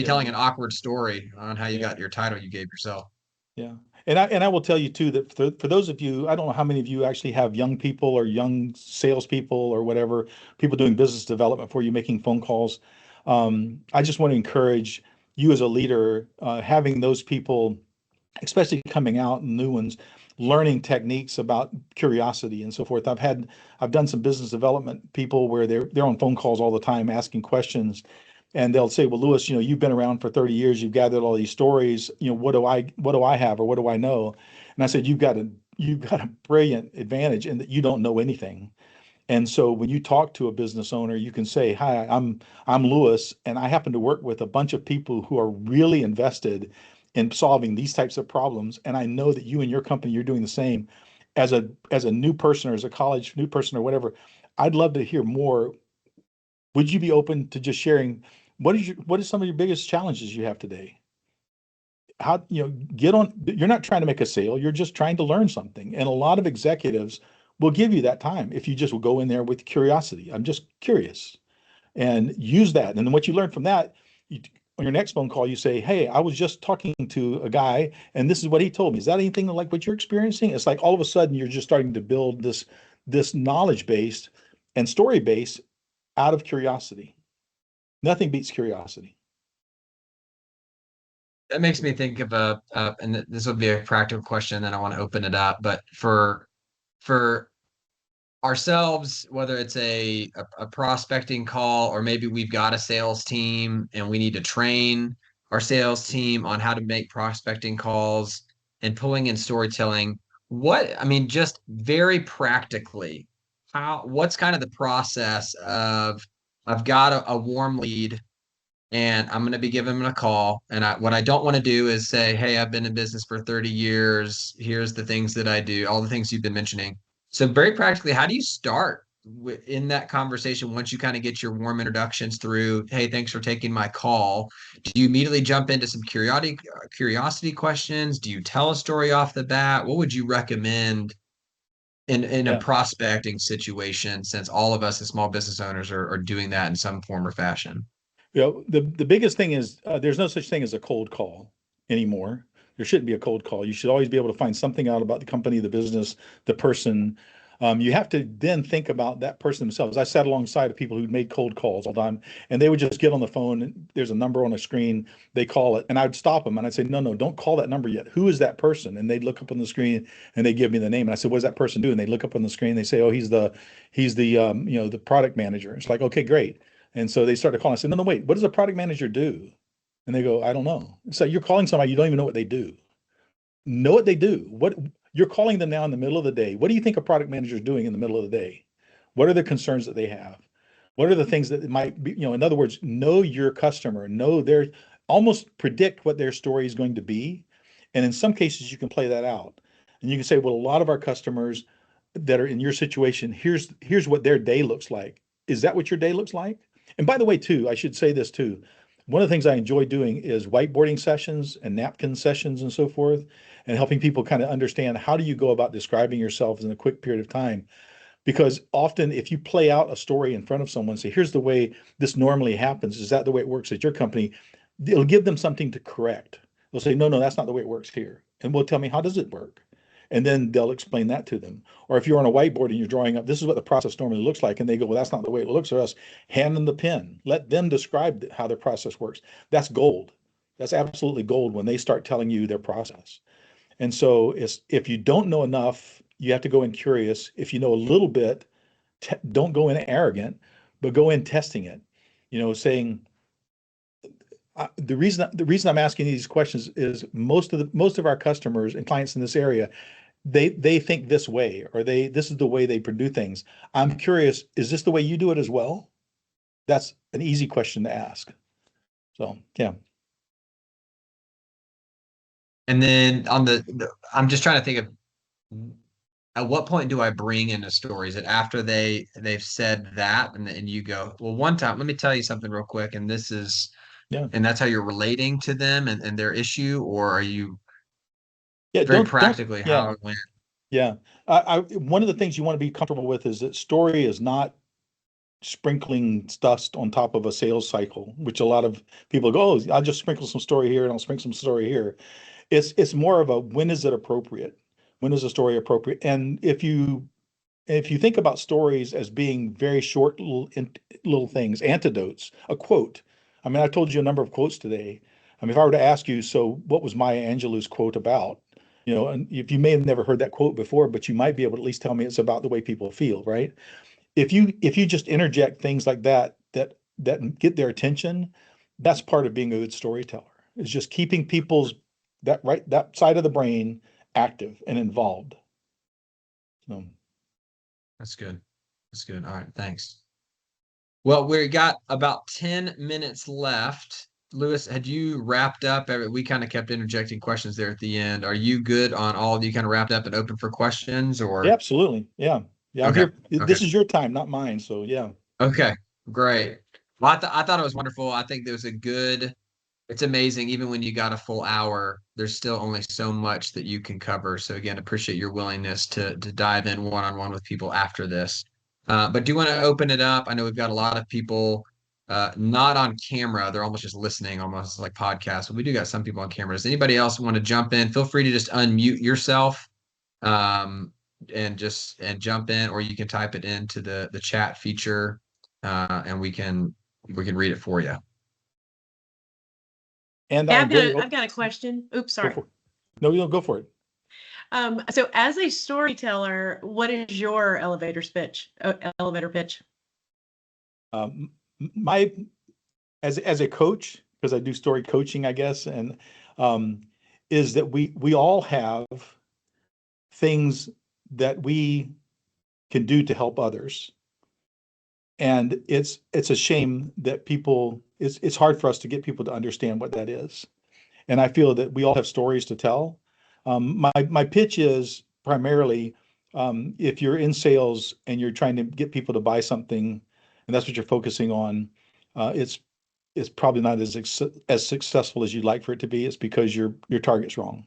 telling an awkward story on how you got your title you gave yourself. Yeah. And I will tell you too, that for those of you, I don't know how many of you actually have young people or young salespeople or whatever, people doing business development for you, making phone calls. I just want to encourage you as a leader, having those people, especially coming out and new ones, learning techniques about curiosity and so forth. I've done some business development people where they're on phone calls all the time asking questions. And they'll say, well, Louis, you've been around for 30 years. You've gathered all these stories. What do I have, or what do I know? And I said, you've got a brilliant advantage in that you don't know anything. And so when you talk to a business owner, you can say, hi, I'm Louis, and I happen to work with a bunch of people who are really invested in solving these types of problems. And I know that you and your company, you're doing the same. As a new person, or as a college new person, or whatever, I'd love to hear more. Would you be open to just sharing what is some of your biggest challenges you have today? How, get on, you're not trying to make a sale, you're just trying to learn something. And a lot of executives will give you that time if you just will go in there with curiosity. I'm just curious, and use that. And then what you learn from that, on your next phone call, you say, hey, I was just talking to a guy and this is what he told me. Is that anything like what you're experiencing? It's like all of a sudden you're just starting to build this knowledge base and story base out of curiosity. Nothing beats curiosity. That makes me think of and this will be a practical question, then I want to open it up. But for ourselves, whether it's a prospecting call, or maybe we've got a sales team and we need to train our sales team on how to make prospecting calls and pulling in storytelling, just very practically, what's kind of the process of, I've got a warm lead and I'm going to be giving them a call. And what I don't want to do is say, hey, I've been in business for 30 years. Here's the things that I do, all the things you've been mentioning. So very practically, how do you start in that conversation once you kind of get your warm introductions through? Hey, thanks for taking my call. Do you immediately jump into some curiosity questions? Do you tell a story off the bat? What would you recommend in a prospecting situation, since all of us as small business owners are doing that in some form or fashion? The biggest thing is there's no such thing as a cold call anymore. There shouldn't be a cold call. You should always be able to find something out about the company, the business, the person. You have to then think about that person themselves. I sat alongside of people who made cold calls all the time, and they would just get on the phone, and there's a number on a screen, they call it, and I'd stop them and I'd say, no, don't call that number yet. Who is that person? And they'd look up on the screen and they give me the name. And I said, what does that person do? And they look up on the screen, they say, oh, he's the the product manager. It's like, okay, great. And so they started calling. I said, no, wait, what does a product manager do? And they go, I don't know. So you're calling somebody, you don't even know what they do. Know what they do. What you're calling them now in the middle of the day. What do you think a product manager is doing in the middle of the day? What are the concerns that they have? What are the things that might be, in other words, know your customer, almost predict what their story is going to be. And in some cases, you can play that out. And you can say, well, a lot of our customers that are in your situation, here's what their day looks like. Is that what your day looks like? And by the way, too, I should say this too. one of the things I enjoy doing is whiteboarding sessions and napkin sessions and so forth, and helping people kind of understand how do you go about describing yourselves in a quick period of time. Because often if you play out a story in front of someone, say, here's the way this normally happens, is that the way it works at your company? It'll give them something to correct. They'll say, no, that's not the way it works here. And will tell me, how does it work? And then they'll explain that to them. Or if you're on a whiteboard and you're drawing up, this is what the process normally looks like. And they go, well, that's not the way it looks to us. Hand them the pen. Let them describe how their process works. That's gold. That's absolutely gold when they start telling you their process. And so if you don't know enough, you have to go in curious. If you know a little bit, don't go in arrogant, but go in testing it. Saying the reason I'm asking these questions is most of our customers and clients in this area, they think this way, or this is the way they do things. I'm curious, is this the way you do it as well? That's an easy question to ask. So yeah. And then I'm just trying to think of, at what point do I bring in a story? Is it after they've said that and you go, well, one time, let me tell you something real quick, and this is, Yeah. and that's how you're relating to them and their issue, or are you Yeah, very don't practically yeah. how it went? Yeah. One of the things you want to be comfortable with is that story is not sprinkling dust on top of a sales cycle, which a lot of people go, oh, I'll just sprinkle some story here and I'll sprinkle some story here. It's more of a, when is it appropriate? When is a story appropriate? And if you think about stories as being very short little things, antidotes, a quote. I mean, I told you a number of quotes today. I mean, if I were to ask you, so what was Maya Angelou's quote about? And if you may have never heard that quote before, but you might be able to at least tell me it's about the way people feel, right? If you just interject things like that get their attention, that's part of being a good storyteller. Is just keeping people's that side of the brain active and involved. So. That's good. That's good. All right. Thanks. Well, we got about 10 minutes left. Louis, had you wrapped up? We kind of kept interjecting questions there at the end. Are you good on all of you kind of wrapped up and open for questions, or? Yeah, absolutely. Yeah. Yeah. I'm Okay. here. Okay. This is your time, not mine. So yeah. Okay. Great. Well, I thought it was wonderful. I think there was it's amazing. Even when you got a full hour, there's still only so much that you can cover. So again, appreciate your willingness to dive in one-on-one with people after this. But do you want to open it up? I know we've got a lot of people not on camera. They're almost just listening, almost like podcasts. But we do got some people on camera. Does anybody else want to jump in? Feel free to just unmute yourself and jump in, or you can type it into the chat feature and we can read it for you. And Yeah, I've got a question. Oops, sorry. No, you don't, go for it. So as a storyteller, what is your elevator pitch? As a coach, because I do story coaching, I guess, and is that we all have things that we can do to help others. And it's a shame that it's hard for us to get people to understand what that is. And I feel that we all have stories to tell. My pitch is primarily, if you're in sales and you're trying to get people to buy something, and that's what you're focusing on, it's probably not as successful as you'd like for it to be. It's because your target's wrong.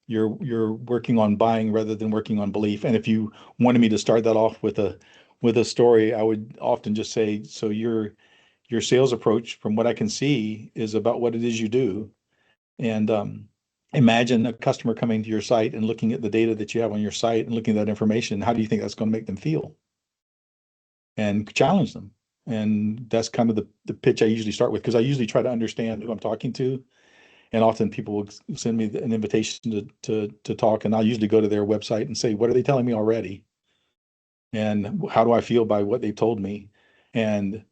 You're working on buying rather than working on belief. And if you wanted me to start that off with a story, I would often just say, so your sales approach, from what I can see, is about what it is you do. And imagine a customer coming to your site and looking at the data that you have on your site and looking at that information. How do you think that's going to make them feel? And challenge them. And that's kind of the pitch I usually start with, because I usually try to understand who I'm talking to. And often people will send me an invitation to talk, and I'll usually go to their website and say, what are they telling me already? And how do I feel by what they told me? And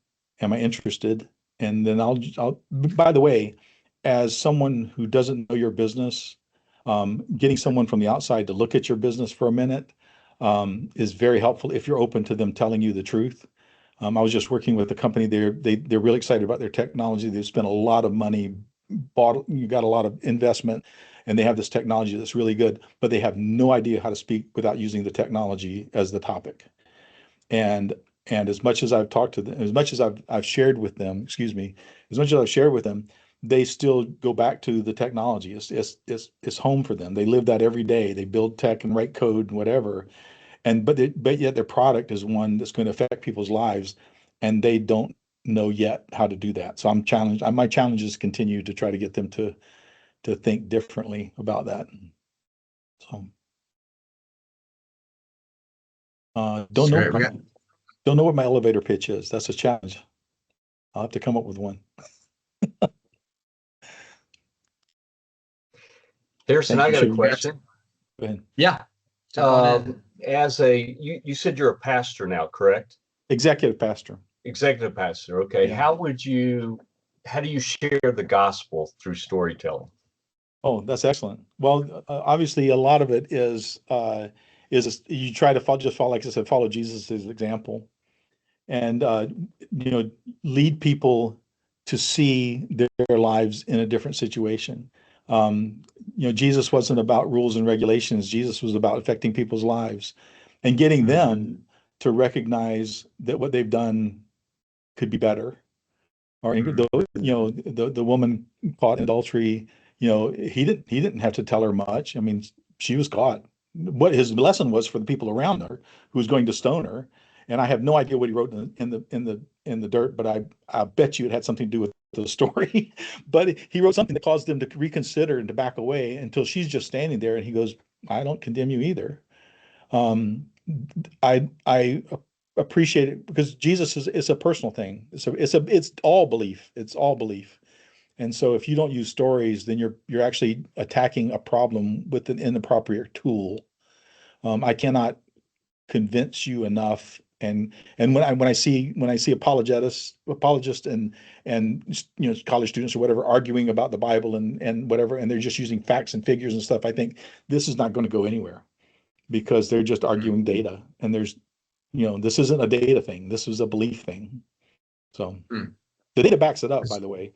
am I interested? And then I'll, by the way, as someone who doesn't know your business, getting someone from the outside to look at your business for a minute is very helpful if you're open to them telling you the truth. I was just working with a company. They're really excited about their technology. They've spent a lot of money, you got a lot of investment, and they have this technology that's really good, but they have no idea how to speak without using the technology as the topic. And And as much as I've talked to them, as much as I've shared with them, excuse me, as much as I've shared with them, they still go back to the technology. It's home for them. They live that every day. They build tech and write code and whatever. But yet their product is one that's going to affect people's lives, and they don't know yet how to do that. So I'm challenged. My challenge is continue to try to get them to think differently about that. So don't know. Great. Don't know what my elevator pitch is. That's a challenge. I'll have to come up with one. Harrison, Thank I you, got a Sherry. question. Go ahead. Yeah. Jump on in. You said you're a pastor now, correct? Executive pastor. Executive pastor. Okay. Yeah. How do you share the gospel through storytelling? Oh, that's excellent. Well, obviously, a lot of it is you try to follow, like I said, follow Jesus's example, and lead people to see their lives in a different situation. Jesus wasn't about rules and regulations. Jesus was about affecting people's lives and getting them to recognize that what they've done could be better. Or the woman caught in adultery, he didn't have to tell her much. I mean, she was caught. What his lesson was for the people around her who was going to stone her. And I have no idea what he wrote in the dirt, but I bet you it had something to do with the story. But he wrote something that caused them to reconsider and to back away until she's just standing there, and he goes, "I don't condemn you either." I appreciate it because Jesus it's a personal thing. It's all belief. It's all belief. And so if you don't use stories, then you're actually attacking a problem with an inappropriate tool. I cannot convince you enough. And when I see apologists and college students or whatever arguing about the Bible and whatever, and they're just using facts and figures and stuff, I think this is not going to go anywhere because they're just arguing data. And this isn't a data thing. This is a belief thing. So the data backs it up, by the way.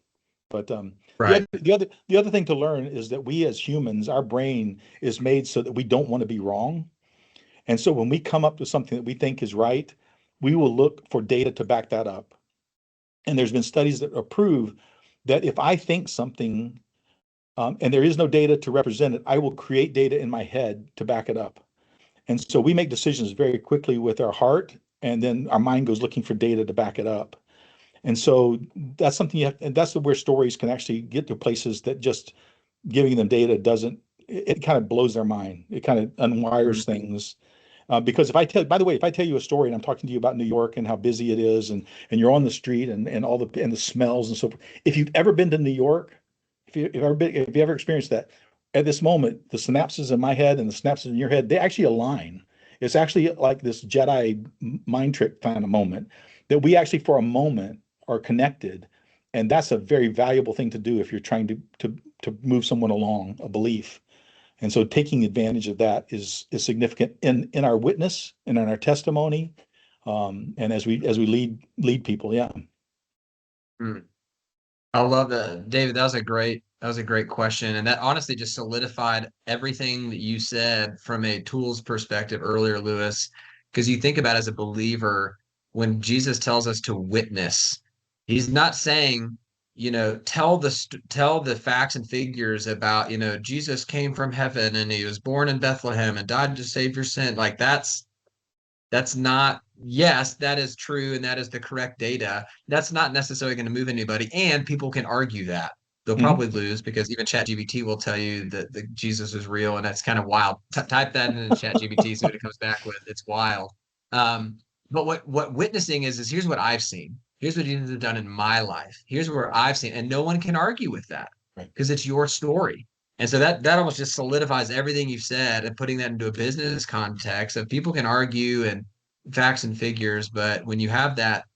But Right. the other thing to learn is that we as humans, our brain is made so that we don't want to be wrong. And so when we come up with something that we think is right, we will look for data to back that up. And there's been studies that prove that if I think something and there is no data to represent it, I will create data in my head to back it up. And so we make decisions very quickly with our heart, and then our mind goes looking for data to back it up. And so that's something and that's where stories can actually get to places that just giving them data doesn't, it kind of blows their mind. It kind of unwires things. Because if I tell you a story and I'm talking to you about New York and how busy it is and you're on the street and all the smells and so forth, if you've ever been to New York, if you ever experienced that, at this moment, the synapses in my head and the synapses in your head, they actually align. It's actually like this Jedi mind trick kind of moment that we actually for a moment are connected. And that's a very valuable thing to do if you're trying to move someone along a belief. And so taking advantage of that is significant in our witness and in our testimony, and as we lead people. Yeah. I love that, David. That was a great question, and that honestly just solidified everything that you said from a tools perspective earlier, Louis. Because you think about it as a believer, when Jesus tells us to witness, he's not saying, tell the facts and figures about, Jesus came from heaven and he was born in Bethlehem and died to save your sin. Like that's not, yes, that is true and that is the correct data. That's not necessarily going to move anybody, and people can argue that. They'll probably lose because even ChatGPT will tell you that Jesus is real, and that's kind of wild. Type that into ChatGPT, see what it comes back with. It's wild. But what witnessing is here's what I've seen. Here's what Jesus has done in my life. Here's where I've seen, and no one can argue with that because it's your story. And so that almost just solidifies everything you've said, and putting that into a business context of people can argue and facts and figures, but when you have that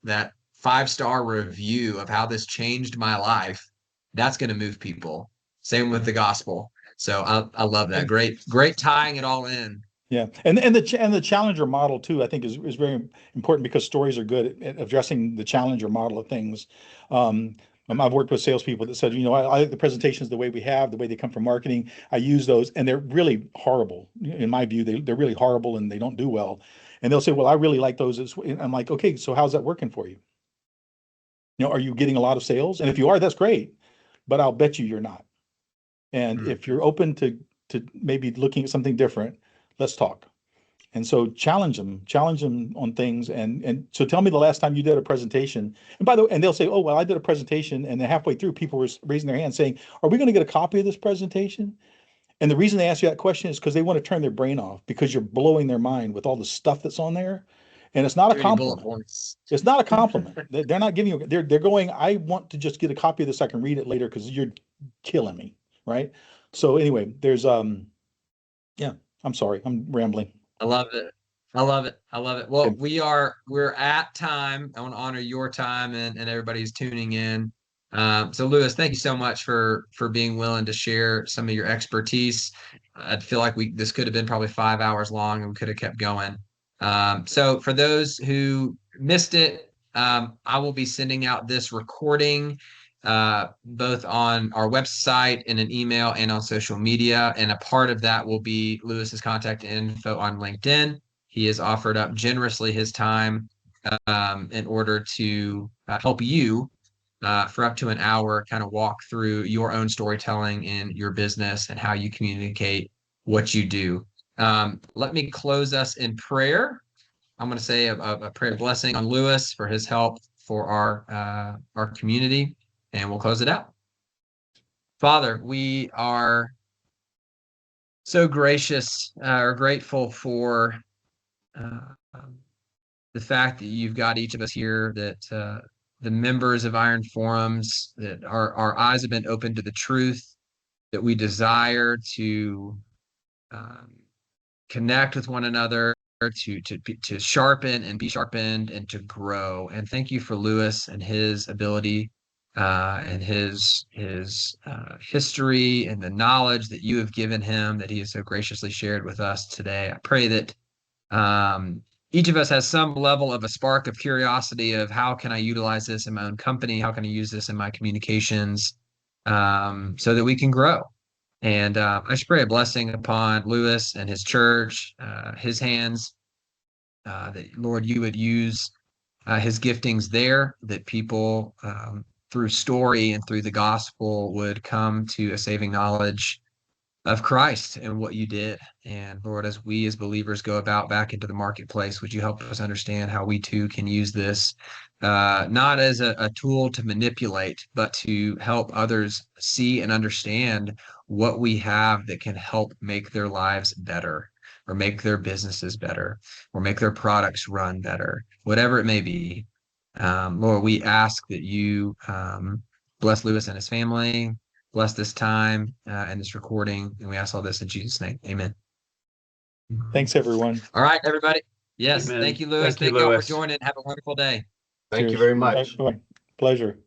5-star review of how this changed my life, that's going to move people. Same with the gospel. So I love that. Great tying it all in. Yeah, and the challenger model too, I think is very important because stories are good at addressing the challenger model of things. I've worked with salespeople that said, I like the presentations the way we have, the way they come from marketing. I use those, and they're really horrible in my view. They're really horrible, and they don't do well. And they'll say, well, I really like those. And I'm like, okay, so how's that working for you? You know, are you getting a lot of sales? And if you are, that's great, but I'll bet you're not. And if you're open to maybe looking at something different, let's talk. And so challenge them on things. And so tell me the last time you did a presentation. And by the way, and they'll say, oh, well, I did a presentation. And then halfway through, people were raising their hands saying, are we going to get a copy of this presentation? And the reason they ask you that question is because they want to turn their brain off, because you're blowing their mind with all the stuff that's on there. And it's not a compliment. It's not a compliment. They're not giving you, they're going, I want to just get a copy of this. I can read it later because you're killing me. Right. So anyway, there's, yeah, I'm sorry. I'm rambling. I love it. I love it. I love it. Well, Good. we're at time. I want to honor your time and everybody's tuning in. So Louis, thank you so much for being willing to share some of your expertise. I feel like this could have been probably 5 hours long and we could have kept going. So for those who missed it, I will be sending out this recording both on our website, in an email, and on social media. And a part of that will be Louis's contact info on LinkedIn. He has offered up generously his time in order to help you for up to an hour kind of walk through your own storytelling in your business and how you communicate what you do. Let me close us in prayer. I'm going to say a prayer blessing on Louis for his help for our community, and we'll close it out. Father, we are so gracious or grateful for the fact that you've got each of us here, that the members of Iron Forums, that our eyes have been opened to the truth, that we desire to connect with one another, to sharpen and be sharpened and to grow. And thank you for Louis and his ability and his history and the knowledge that you have given him, that he has so graciously shared with us today. I pray that each of us has some level of a spark of curiosity of how can I utilize this in my own company? How can I use this in my communications so that we can grow? And I just pray a blessing upon Louis and his church, his hands, that, Lord, you would use his giftings there, that people through story and through the gospel would come to a saving knowledge of Christ and what you did. And Lord, as we as believers go about back into the marketplace, would you help us understand how we too can use this, not as a tool to manipulate, but to help others see and understand what we have that can help make their lives better, or make their businesses better, or make their products run better, whatever it may be. Lord, we ask that you bless Louis and his family, bless this time and this recording. And we ask all this in Jesus' name. Amen. Thanks, everyone. All right, everybody. Yes. Amen. Thank you, Louis. Thank you, Thank you all for Louis. joining. Have a wonderful day. Thank you Cheers. very much. Bye. Pleasure.